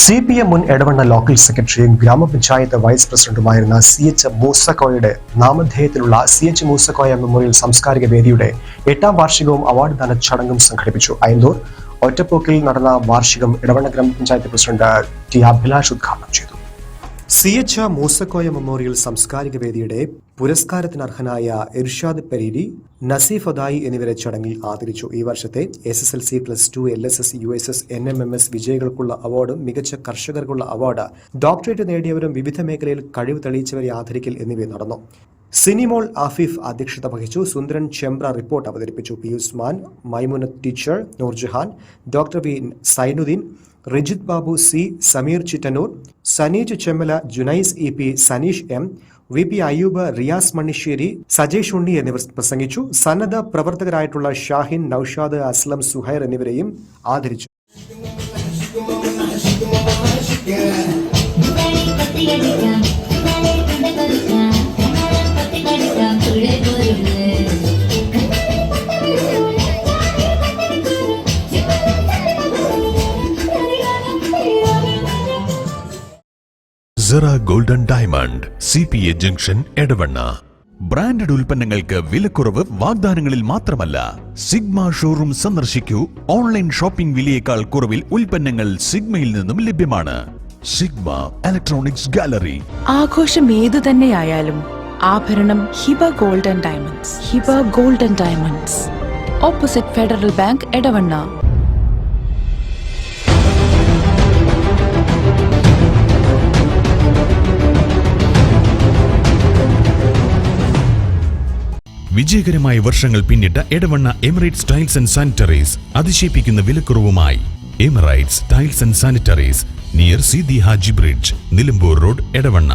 CPM മുൻ Edavanna local സെക്രട്ടറിയും ഗ്രാമപഞ്ചായത്ത് വൈസ് പ്രസിഡന്റുമായിരുന്ന CH മൂസക്കോയുടെ നാമധേയത്തിലുള്ള CH മൂസക്കോയ മെമ്മോറിയൽ സാംസ്കാരിക വേദിയുടെ 8ാം വാർഷികവും അവാർഡ് ദാന ചടങ്ങും സംഘടിപ്പിച്ചു. അയന്തൂർ ഒറ്റപ്പോക്കിൽ നടന്ന വാർഷികം എടവണ്ണ ഗ്രാമപഞ്ചായത്ത് പ്രസിഡന്റ് T. അഭിലാഷ് ഉദ്ഘാടനം ചെയ്തു. CH മൂസക്കോയ മെമ്മോറിയൽ സാംസ്കാരിക വേദിയുടെ പുരസ്കാരത്തിന് അർഹനായ ഇർഷാദ് പെരീരി, നസീഫ് അദായി എന്നിവരെ ചടങ്ങിൽ ആദരിച്ചു. ഈ വർഷത്തെ SSLC, +2, LSS, USS, NMMS വിജയികൾക്കുള്ള അവാർഡും മികച്ച കർഷകർക്കുള്ള അവാർഡ്, ഡോക്ടറേറ്റ് നേടിയവരും വിവിധ മേഖലയിൽ കഴിവ് തെളിയിച്ചവരെ ആദരിക്കൽ എന്നിവ നടന്നു. സിനിമോൾ ആഫിഫ് അധ്യക്ഷത വഹിച്ചു. സുന്ദരൻ ചെമ്പ്ര റിപ്പോർട്ട് അവതരിപ്പിച്ചു. P Usman, Maimunath teacher, Noorjahan, doctor V Zainudheen, Rijith Babu C, Sameer Chittannoor, Saneej Chemmala, Junais EP, Saneesh M, VP Ayyoob, Riyas Mannisseri, Sajesh Unni എന്നിവർ പ്രസംഗിച്ചു. സന്നദ്ധ പ്രവർത്തകരായിട്ടുള്ള ഷാഹിൻ, നൌഷാദ്, അസ്ലം, സുഹൈർ എന്നിവരെയും ആദരിച്ചു. സെറ golden diamond CPA junction Edavanna. Branded ഉൽപ്പന്നങ്ങൾക്ക് വിലക്കുറവ് വാഗ്ദാനങ്ങളിൽ മാത്രമല്ല, സിഗ്മ ഷോറൂം സന്ദർശിക്കൂ. ഓൺലൈൻ ഷോപ്പിംഗ് വിലയേക്കാൾ കുറവിൽ ഉൽപ്പന്നങ്ങൾ സിഗ്മയിൽ നിന്നും ലഭ്യമാണ്. Sigma electronics gallery. ആഘോഷം ഏതു തന്നെയായാലും ആഭരണം Hiba golden diamonds. Hiba golden diamonds, opposite Federal Bank, Edavanna. വിജയകരമായ വർഷങ്ങൾ പിന്നിട്ട Edavanna Emirates tiles and sanitaries അതിശയിപ്പിക്കുന്ന വിലക്കുറവുമായി. Emirates tiles and sanitaries, near Sidhi Haji bridge, Nilambur road, Edavanna.